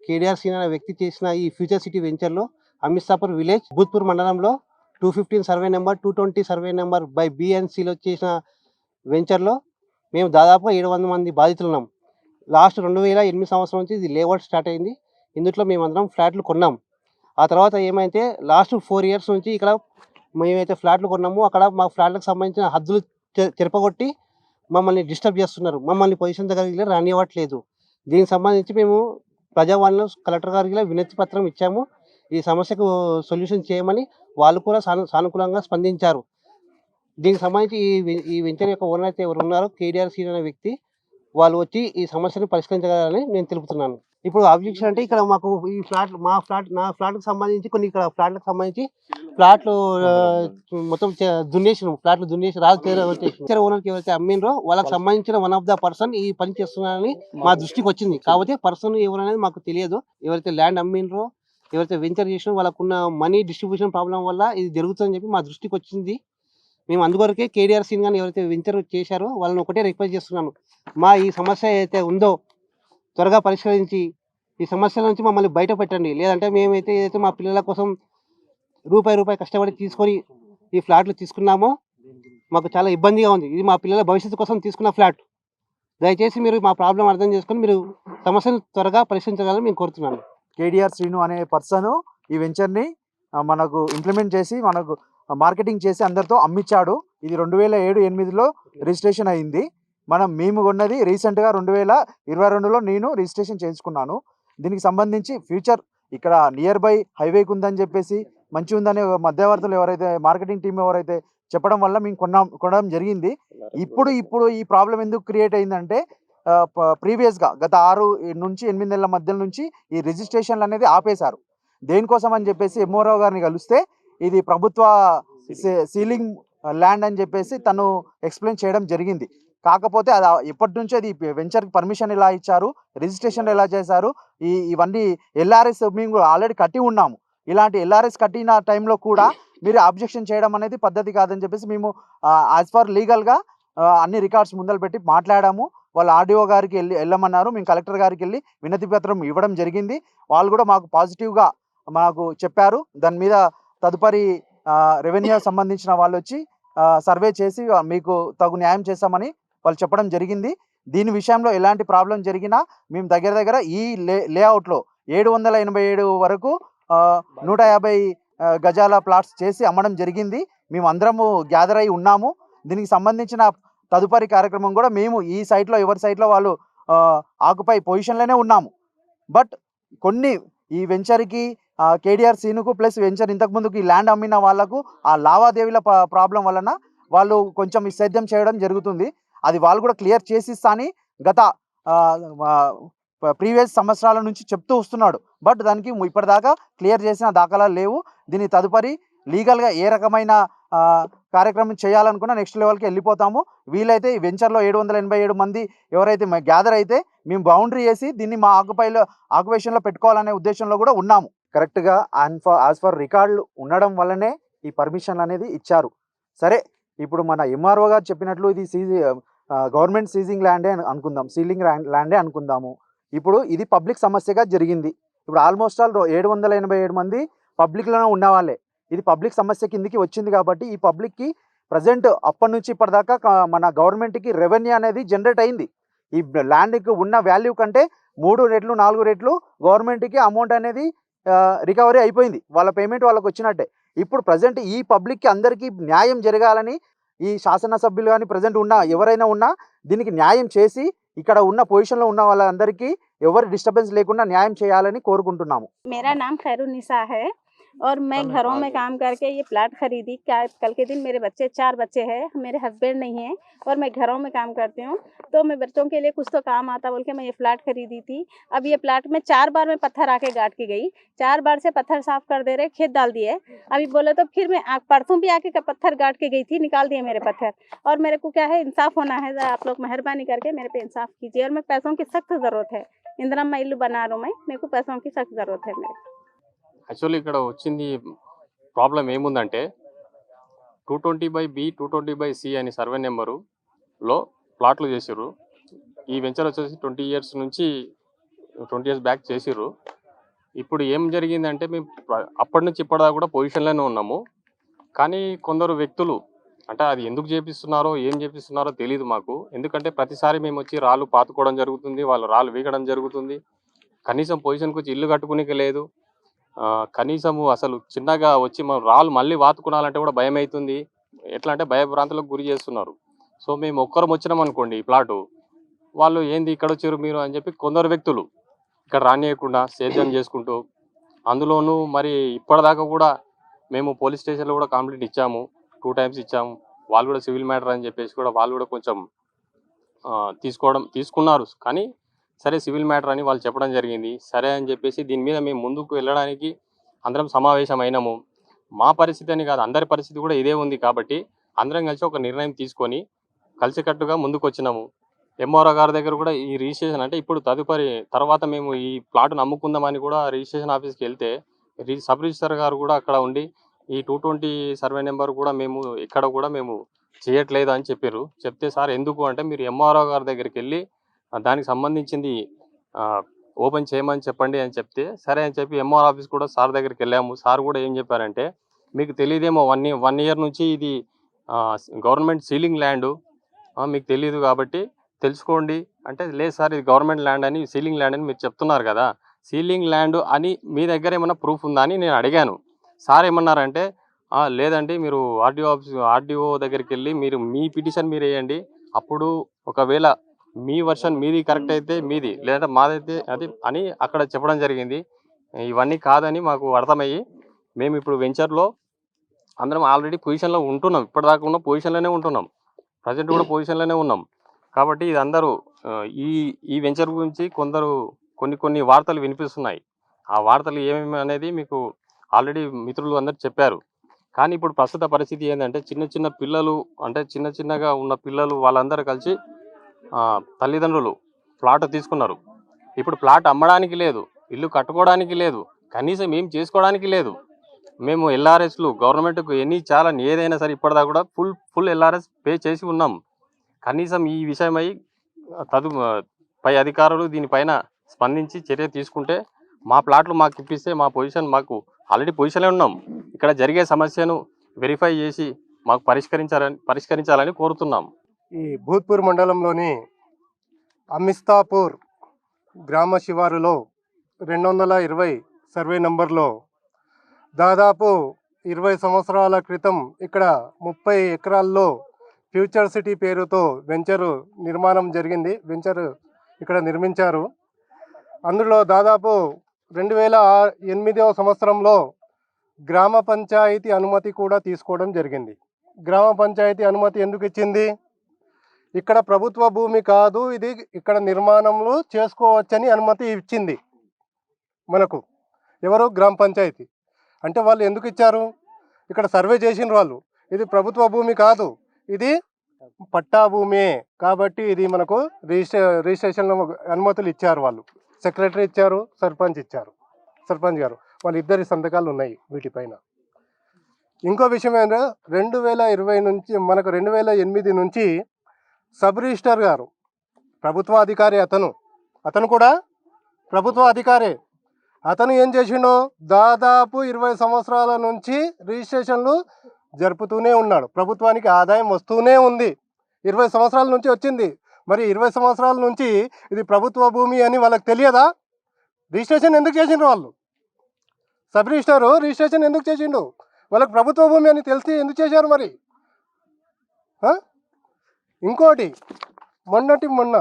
KDR scene అనే వ్యక్తి చేసిన ఈ ఫ్యూచర్ సిటీ వెంచర్లో అమిత్సాపూర్ విలేజ్ భూత్పూర్ మండలంలో 215 survey number 220 survey number by బిఎన్సిలో చేసిన వెంచర్లో మేము దాదాపు 700 మంది బాధితులు ఉన్నాం. లాస్ట్ 2008 సంవత్సరం నుంచి ఇది లేఅవుట్ స్టార్ట్ అయింది. ఇందులో మేమందరం ఫ్లాట్లు కొన్నాం. ఆ తర్వాత ఏమైతే లాస్ట్ 4 ఇయర్స్ నుంచి ఇక్కడ మేమైతే ఫ్లాట్లు కొన్నామో అక్కడ మా ఫ్లాట్లకు సంబంధించిన హద్దులు చెరపగొట్టి మమ్మల్ని డిస్టర్బ్ చేస్తున్నారు. మమ్మల్ని పొజిషన్ దగ్గరికి రానివ్వట్లేదు. దీనికి సంబంధించి మేము ప్రజావాణిలో కలెక్టర్ గారికి వినతి పత్రం ఇచ్చాము. ఈ సమస్యకు సొల్యూషన్ చేయమని వాళ్ళు కూడా సానుకూలంగా స్పందించారు. దీనికి సంబంధించి ఈ వెంచర్ యొక్క ఓనర్ అయితే ఎవరు ఉన్నారో కేడీఆర్ సీన్ అనే వ్యక్తి వాళ్ళు వచ్చి ఈ సమస్యను పరిష్కరించగలరని నేను తెలుపుతున్నాను. ఇప్పుడు ఆబ్జెక్షన్ అంటే ఇక్కడ మాకు ఈ నా ఫ్లాట్కి సంబంధించి కొన్ని ఇక్కడ ఫ్లాట్లకు సంబంధించి ఫ్లాట్లు మొత్తం ఫ్లాట్లు దున్నేసి ఓనర్కి ఎవరైతే అమ్మినరో వాళ్ళకి సంబంధించిన వన్ ఆఫ్ ద పర్సన్ ఈ పని చేస్తున్నారని మా దృష్టికి వచ్చింది. కాకపోతే పర్సన్ ఎవరనేది మాకు తెలియదు. ఎవరైతే ల్యాండ్ అమ్మినరో ఎవరైతే వెంచర్ చేసినో వాళ్ళకున్న మనీ డిస్ట్రిబ్యూషన్ ప్రాబ్లం వల్ల ఇది జరుగుతుందని చెప్పి మా దృష్టికి వచ్చింది. మేము అందువరకే కేడీఆర్ సీన్ కానీ ఎవరైతే వెంచర్ చేశారో వాళ్ళని ఒకటే రిక్వెస్ట్ చేస్తున్నాను. మా ఈ సమస్య ఏదైతే ఉందో త్వరగా పరిష్కరించి ఈ సమస్యల నుంచి మమ్మల్ని బయట పెట్టండి. లేదంటే మేమైతే ఏదైతే మా పిల్లల కోసం రూపాయి కష్టపడి తీసుకొని ఈ ఫ్లాట్లు తీసుకున్నామో మాకు చాలా ఇబ్బందిగా ఉంది. ఇది మా పిల్లల భవిష్యత్తు కోసం తీసుకున్న ఫ్లాట్. దయచేసి మీరు మా ప్రాబ్లం అర్థం చేసుకొని మీరు సమస్యను త్వరగా పరిష్కరించగలని మేము కోరుతున్నాను. కేడీఆర్ శ్రీను అనే పర్సన్ ఈ వెంచర్ని మనకు ఇంప్లిమెంట్ చేసి మనకు మార్కెటింగ్ చేసి అందరితో అమ్మించాడు. ఇది 2007-8లో రిజిస్ట్రేషన్ అయింది. మేము కొన్నది రీసెంట్గా 2022లో నేను రిజిస్ట్రేషన్ చేయించుకున్నాను. దీనికి సంబంధించి ఫ్యూచర్ ఇక్కడ నియర్ బై హైవేకి ఉందని చెప్పేసి మంచి ఉందని మధ్యవర్తులు ఎవరైతే మార్కెటింగ్ టీం ఎవరైతే చెప్పడం వల్ల మేము కొనడం జరిగింది. ఇప్పుడు ఈ ప్రాబ్లం ఎందుకు క్రియేట్ అయిందంటే ప్రీవియస్గా గత 6-8 నెలల మధ్య నుంచి ఈ రిజిస్ట్రేషన్లు అనేది ఆపేశారు. దేనికోసం అని చెప్పేసి ఎంఓ గారిని కలిస్తే ఇది ప్రభుత్వ సీలింగ్ ల్యాండ్ అని చెప్పేసి తను ఎక్స్ప్లెయిన్ చేయడం జరిగింది. కాకపోతే అది ఎప్పటి నుంచో అది వెంచర్కి పర్మిషన్ ఎలా ఇచ్చారు, రిజిస్ట్రేషన్ ఎలా చేశారు, ఇవన్నీ ఎల్ఆర్ఎస్ మేము ఆల్రెడీ కట్టి ఉన్నాము. ఇలాంటి ఎల్ఆర్ఎస్ కట్టిన టైంలో కూడా మీరు అబ్జెక్షన్ చేయడం అనేది పద్ధతి కాదని చెప్పేసి మేము యాజ్ ఫర్ లీగల్గా అన్ని రికార్డ్స్ ముందలు పెట్టి మాట్లాడాము. వాళ్ళు ఆర్డీఓ గారికి వెళ్ళమన్నారు. మేము కలెక్టర్ గారికి వెళ్ళి వినతి పత్రం ఇవ్వడం జరిగింది. వాళ్ళు కూడా మాకు పాజిటివ్గా మాకు చెప్పారు. దాని మీద తదుపరి రెవెన్యూ సంబంధించిన వాళ్ళు వచ్చి సర్వే చేసి మీకు తగు న్యాయం చేస్తామని వాళ్ళు చెప్పడం జరిగింది. దీని విషయంలో ఎలాంటి ప్రాబ్లం జరిగినా మేము దగ్గర ఈ లేఅవుట్లో 787 వరకు 150 గజాల ప్లాట్స్ చేసి అమ్మడం జరిగింది. మేము అందరము గ్యాదర్ అయి ఉన్నాము. దీనికి సంబంధించిన తదుపరి కార్యక్రమం కూడా మేము ఈ సైట్లో ఎవరి సైట్లో వాళ్ళు ఆకుపై పొజిషన్లోనే ఉన్నాము. బట్ కొన్ని ఈ వెంచర్కి కేడీఆర్ సీనుకు ప్లస్ వెంచర్ ఇంతకుముందుకు ఈ ల్యాండ్ అమ్మిన వాళ్ళకు ఆ లావాదేవీల ప్రాబ్లం వలన వాళ్ళు కొంచెం సేద్యం చేయడం జరుగుతుంది. అది వాళ్ళు కూడా క్లియర్ చేసిస్తా అని గత ప్రీవియస్ సంవత్సరాల నుంచి చెప్తూ వస్తున్నాడు. బట్ దానికి ఇప్పటిదాకా క్లియర్ చేసిన దాఖలాలు లేవు. దీని తదుపరి లీగల్గా ఏ రకమైన కార్యక్రమం చేయాలనుకున్నా నెక్స్ట్ లెవెల్కి వెళ్ళిపోతాము. వీలైతే ఈ వెంచర్లో 787 మంది ఎవరైతే గ్యాదర్ అయితే మేము బౌండరీ వేసి దీన్ని మా ఆక్యుపేషన్లో పెట్టుకోవాలనే ఉద్దేశంలో కూడా ఉన్నాము. కరెక్ట్గా యాజ్ ఫర్ రికార్డులు ఉండడం వల్లనే ఈ పర్మిషన్ అనేది ఇచ్చారు. సరే, ఇప్పుడు మన ఎంఆర్ఓ గారు చెప్పినట్లు ఇది గవర్నమెంట్ సీజింగ్ ల్యాండే అనుకుందాం, సీలింగ్ ల్యాండే అనుకుందాము. ఇప్పుడు ఇది పబ్లిక్ సమస్యగా జరిగింది. ఇప్పుడు ఆల్మోస్ట్ ఆల్ 787 మంది పబ్లిక్లోనే ఉన్న వాళ్ళే. ఇది పబ్లిక్ సమస్య కిందికి వచ్చింది కాబట్టి ఈ పబ్లిక్కి ప్రజెంట్ అప్పటి నుంచి ఇప్పటిదాకా మన గవర్నమెంట్కి రెవెన్యూ అనేది జనరేట్ అయింది. ఈ ల్యాండ్కి ఉన్న వాల్యూ కంటే 3 రెట్లు 4 రెట్లు గవర్నమెంట్కి అమౌంట్ అనేది రికవరీ అయిపోయింది. వాళ్ళ పేమెంట్ వాళ్ళకి వచ్చినట్టే. ఇప్పుడు ప్రజెంట్ ఈ పబ్లిక్కి అందరికీ న్యాయం జరగాలని ఈ శాసనసభ్యులు కానీ ప్రజెంట్ ఉన్న ఎవరైనా ఉన్నా దీనికి న్యాయం చేసి ఇక్కడ ఉన్న పొజిషన్లో ఉన్న వాళ్ళందరికీ ఎవరి డిస్టర్బెన్స్ లేకుండా న్యాయం చేయాలని కోరుకుంటున్నాము. मेरा नाम खैरुन्निसा है और मैं घरों में काम करके ये प्लाट खरीदी। क्या कल के दिन मेरे 4 बच्चे हैं, मेरे हस्बैंड नहीं हैं और मैं घरों में काम करती हूँ, तो मैं बच्चों के लिए कुछ तो काम आता बोल के मैं ये प्लाट खरीदी थी। अब ये प्लाट में 4 बार मैं पत्थर आके गाड़ के गई, 4 बार से पत्थर साफ कर दे रहे, खेत डाल दिए। अभी बोले तो फिर मैं परसों भी आके पत्थर गाड़ के गई थी, निकाल दिए मेरे पत्थर। और मेरे को क्या है, इंसाफ होना है। आप लोग मेहरबानी करके मेरे पे इंसाफ कीजिए। और मैं पैसों की सख्त ज़रूरत है, इंदिरा इल्लू बना रहा हूँ मैं, मेरे को पैसों की सख्त ज़रूरत है मेरे। యాక్చువల్లీ ఇక్కడ వచ్చింది ప్రాబ్లం ఏముందంటే 220/B 220/C అని సర్వే నెంబరులో ప్లాట్లు చేసిర్రు. ఈ వెంచర్ వచ్చేసి 20 ఇయర్స్ నుంచి 20 ఇయర్స్ బ్యాక్ చేసిర్రు. ఇప్పుడు ఏం జరిగిందంటే మేము అప్పటి నుంచి ఇప్పటిదాకా కూడా పొజిషన్లోనే ఉన్నాము. కానీ కొందరు వ్యక్తులు అంటే అది ఎందుకు చేపిస్తున్నారో, ఏం చేపిస్తున్నారో తెలీదు మాకు. ఎందుకంటే ప్రతిసారి మేమొచ్చి రాళ్ళు పాతుకోవడం జరుగుతుంది. వాళ్ళు రాళ్ళు వీకడం జరుగుతుంది. కనీసం పొజిషన్‌కొచ్చి ఇల్లు కట్టుకోనీకి లేదు. కనీసము అసలు చిన్నగా వచ్చి మనం రాళ్ళు మళ్ళీ వాతుకునాలంటే కూడా భయమైతుంది. ఎట్లా అంటే భయభ్రాంతులకు గురి చేస్తున్నారు. సో, మేము ఒక్కరం వచ్చినామనుకోండి ఈ ప్లాటు, వాళ్ళు ఏంది ఇక్కడొచ్చిర్రు మీరు అని చెప్పి కొందరు వ్యక్తులు ఇక్కడ రానీయకుండా సేద్యం చేసుకుంటూ, అందులోనూ మరి ఇప్పటిదాకా కూడా మేము పోలీస్ స్టేషన్‌లో కూడా కంప్లెయింట్ ఇచ్చాము. 2 టైమ్స్ ఇచ్చాము. వాళ్ళు కూడా సివిల్ మ్యాటర్ అని చెప్పేసి కూడా వాళ్ళు కూడా కొంచెం తీసుకున్నారు. కానీ సరే సివిల్ మ్యాటర్ అని వాళ్ళు చెప్పడం జరిగింది. సరే అని చెప్పేసి దీని మీద మేము ముందుకు వెళ్ళడానికి అందరం సమావేశమైనాము. మా పరిస్థితి అని కాదు, అందరి పరిస్థితి కూడా ఇదే ఉంది కాబట్టి అందరం కలిసి ఒక నిర్ణయం తీసుకొని కలిసికట్టుగా ముందుకొచ్చినాము. ఎంఆర్ఓ గారి దగ్గర కూడా ఈ రిజిస్ట్రేషన్ అంటే ఇప్పుడు తర్వాత మేము ఈ ప్లాట్‌ను అమ్ముకుందామని కూడా రిజిస్ట్రేషన్ ఆఫీస్‌కి వెళ్తే సబ్ రిజిస్ట్రార్ గారు కూడా అక్కడ ఉండి ఈ 220 సర్వే నెంబర్ కూడా మేము ఇక్కడ కూడా మేము చేయట్లేదు అని చెప్పిర్రు. చెప్తే సార్ ఎందుకు అంటే మీరు ఎంఆర్ఓ గారి దగ్గరికెళ్ళి దానికి సంబంధించింది ఓపెన్ చేయమని చెప్పండి అని చెప్తే, సరే అని చెప్పి ఎంఆర్ఓ ఆఫీస్ కూడా సార్ దగ్గరికెళ్ళాము. సార్ కూడా ఏం చెప్పారంటే, మీకు తెలీదేమో 1 ఇయర్ నుంచి ఇది గవర్నమెంట్ సీలింగ్ ల్యాండు. మీకు తెలీదు కాబట్టి తెలుసుకోండి అంటే, లేదు సార్ ఇది గవర్నమెంట్ ల్యాండ్ అని సీలింగ్ ల్యాండ్ అని మీరు చెప్తున్నారు కదా! సీలింగ్ ల్యాండ్ అని మీ దగ్గర ఏమన్నా ప్రూఫ్ ఉందా అని నేను అడిగాను. సార్ ఏమన్నారంటే, లేదండి మీరు ఆర్డీఓ దగ్గరికెళ్ళి మీరు మీ పిటిషన్ మీరేయండి. అప్పుడు ఒకవేళ మీ వర్షన్ మీది కరెక్ట్ అయితే మీది, లేదంటే మాదైతే అది అని అక్కడ చెప్పడం జరిగింది. ఇవన్నీ కాదని మాకు అర్థమయ్యి మేమిప్పుడు వెంచర్‌లో అందరం ఆల్రెడీ పొజిషన్‌లో ఉంటున్నాం. ఇప్పటిదాకా ఉన్న పొజిషన్‌లోనే ఉంటున్నాం. ప్రెజెంట్ కూడా పొజిషన్‌లోనే ఉన్నాం. కాబట్టి ఇది అందరూ ఈ వెంచర్ గురించి కొన్ని వార్తలు వినిపిస్తున్నాయి. ఆ వార్తలు ఏమేమి అనేది మీకు ఆల్రెడీ మిత్రులు అందరూ చెప్పారు. కానీ ఇప్పుడు ప్రస్తుత పరిస్థితి ఏందంటే చిన్న పిల్లలు అంటే చిన్నగా ఉన్న పిల్లలు వాళ్ళందరూ కలిసి తల్లిదండ్రులు ప్లాట్ తీసుకున్నారు. ఇప్పుడు ప్లాట్ అమ్మడానికి లేదు, ఇల్లు కట్టుకోవడానికి లేదు, కనీసం ఏం చేసుకోవడానికి లేదు. మేము ఎల్ఆర్ఎస్‌లు గవర్నమెంట్‌కు చాలా ఏదైనా సరే ఇప్పటిదాకా కూడా ఫుల్ ఎల్ఆర్ఎస్ పే చేసి ఉన్నాం. కనీసం ఈ విషయమై పై అధికారులు దీనిపైన స్పందించి చర్య తీసుకుంటే మా ప్లాట్లు మాకు ఇప్పిస్తే మా పొజిషన్ మాకు ఆల్రెడీ పొజిషన్‌లో ఉన్నాం. ఇక్కడ జరిగే సమస్యను వెరిఫై చేసి మాకు పరిష్కరించాలని కోరుతున్నాం. ఈ భూత్పూర్ మండలంలోని అమిస్తాపూర్ గ్రామ శివారులో 220 సర్వే నంబర్లో దాదాపు 20 సంవత్సరాల క్రితం ఇక్కడ 30 ఎకరాల్లో ఫ్యూచర్ సిటీ పేరుతో వెంచరు నిర్మాణం జరిగింది. వెంచర్ ఇక్కడ నిర్మించారు. అందులో దాదాపు 2008వ సంవత్సరంలో గ్రామ పంచాయతీ అనుమతి కూడా తీసుకోవడం జరిగింది. గ్రామ పంచాయతీ అనుమతి ఎందుకు ఇచ్చింది? ఇక్కడ ప్రభుత్వ భూమి కాదు, ఇది ఇక్కడ నిర్మాణంలో చేసుకోవచ్చని అనుమతి ఇచ్చింది మనకు. ఎవరు? గ్రామ పంచాయతీ. అంటే వాళ్ళు ఎందుకు ఇచ్చారు? ఇక్కడ సర్వే చేసిన వాళ్ళు ఇది ప్రభుత్వ భూమి కాదు, ఇది పట్టా భూమే కాబట్టి ఇది మనకు రిజిస్ట్రేషన్లో అనుమతులు ఇచ్చారు. వాళ్ళు సెక్రటరీ ఇచ్చారు, సర్పంచ్ గారు వాళ్ళిద్దరి సంతకాలు ఉన్నాయి వీటిపైన. ఇంకో విషయం ఏంటంటే 2020 నుంచి మనకు 2008 నుంచి సబ్ రిజిస్టర్ గారు ప్రభుత్వ అధికారి, అతను కూడా ప్రభుత్వ అధికారే. అతను ఏం చేసిండో దాదాపు 20 సంవత్సరాల నుంచి రిజిస్ట్రేషన్లు జరుపుతూనే ఉన్నాడు. ప్రభుత్వానికి ఆదాయం వస్తూనే ఉంది. 20 సంవత్సరాల నుంచి వచ్చింది. మరి 20 సంవత్సరాల నుంచి ఇది ప్రభుత్వ భూమి అని వాళ్ళకి తెలియదా? రిజిస్ట్రేషన్ ఎందుకు చేసిండ్రు వాళ్ళు? సబ్ రిజిస్టారు రిజిస్ట్రేషన్ ఎందుకు చేసిండు? వాళ్ళకి ప్రభుత్వ భూమి అని తెలిసి ఎందుకు చేశారు మరి? ఇంకోటి మొన్న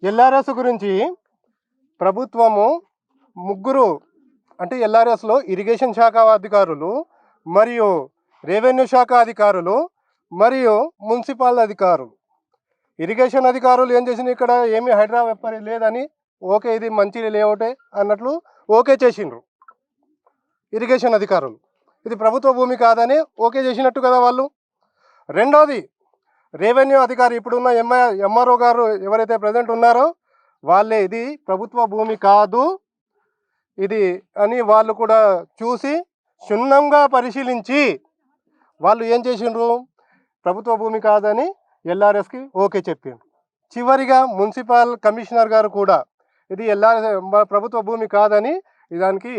ఎల్ఆర్ఎస్ గురించి ప్రభుత్వము 3 అంటే ఎల్ఆర్ఎస్లో ఇరిగేషన్ శాఖ అధికారులు మరియు రెవెన్యూ శాఖ అధికారులు మరియు మున్సిపల్ అధికారులు. ఇరిగేషన్ అధికారులు ఏం చేసింది, ఇక్కడ ఏమీ హైడ్రా వ్యాపారి లేదని ఓకే ఇది మంచి లేఅవుటే అన్నట్లు ఓకే చేసిండ్రు. ఇరిగేషన్ అధికారులు ఇది ప్రభుత్వ భూమి కాదని ఓకే చేసినట్టు కదా వాళ్ళు. రెండోది రెవెన్యూ అధికారి ఇప్పుడున్న ఎంఆర్ఓ గారు ఎవరైతే ప్రజెంట్ ఉన్నారో వాళ్ళే ఇది ప్రభుత్వ భూమి కాదు ఇది అని వాళ్ళు కూడా చూసి క్షుణ్ణంగా పరిశీలించి వాళ్ళు ఏం చేసిండ్రు, ప్రభుత్వ భూమి కాదని ఎల్ఆర్ఎస్కి ఓకే చెప్పిండ్రు. చివరిగా మున్సిపల్ కమిషనర్ గారు కూడా ఇది ప్రభుత్వ భూమి కాదని దానికి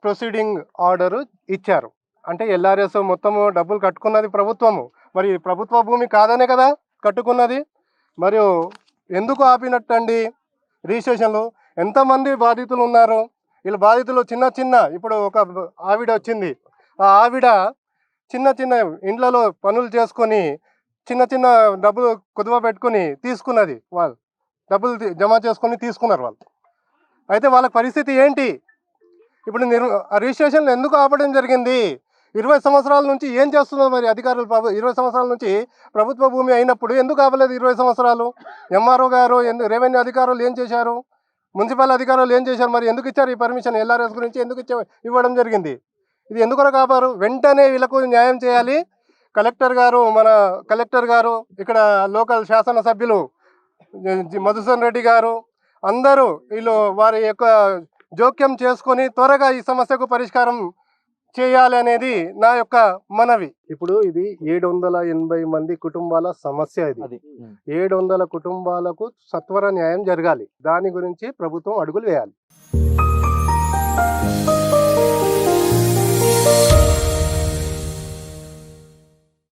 ప్రొసీడింగ్ ఆర్డర్ ఇచ్చారు. అంటే ఎల్ఆర్ఎస్ మొత్తము డబ్బులు కట్టుకున్నది ప్రభుత్వము, మరి ప్రభుత్వ భూమి కాదనే కదా కట్టుకున్నది. మరియు ఎందుకు ఆపినట్టండి రిజిస్ట్రేషన్లు? ఎంతమంది బాధితులు ఉన్నారు? వీళ్ళ బాధితులు చిన్న ఇప్పుడు ఒక ఆవిడ వచ్చింది, ఆ ఆవిడ చిన్న ఇండ్లలో పనులు చేసుకొని చిన్న డబ్బులు కుదువ పెట్టుకొని తీసుకున్నది, వాళ్ళు డబ్బులు జమ చేసుకొని తీసుకున్నారు వాళ్ళు. అయితే వాళ్ళ పరిస్థితి ఏంటి? ఇప్పుడు రిజిస్ట్రేషన్లు ఎందుకు ఆపడం జరిగింది? 20 సంవత్సరాల నుంచి ఏం చేస్తున్నారు మరి అధికారులు? 20 సంవత్సరాల నుంచి ప్రభుత్వ భూమి అయినప్పుడు ఎందుకు ఆపలేదు 20 సంవత్సరాలు? ఎంఆర్ఓ గారు, రెవెన్యూ అధికారులు ఏం చేశారు? మున్సిపల్ అధికారులు ఏం చేశారు? మరి ఎందుకు ఇచ్చారు ఈ పర్మిషన్? ఎల్ఆర్ఎస్ గురించి ఎందుకు ఇవ్వడం జరిగింది? ఇది ఎందుకు కాపారు? వెంటనే వీళ్ళకు న్యాయం చేయాలి. కలెక్టర్ గారు, ఇక్కడ లోకల్ శాసనసభ్యులు మధుసూదన్ రెడ్డి గారు, అందరూ వీళ్ళు వారి యొక్క జోక్యం చేసుకొని త్వరగా ఈ సమస్యకు పరిష్కారం చేయాలి అనేది నా యొక్క మనవి. ఇప్పుడు ఇది 780 మంది కుటుంబాల సమస్య. ఇది 700 కుటుంబాలకు సత్వర న్యాయం జరగాలి. దాని గురించి ప్రభుత్వం అడుగులు వేయాలి.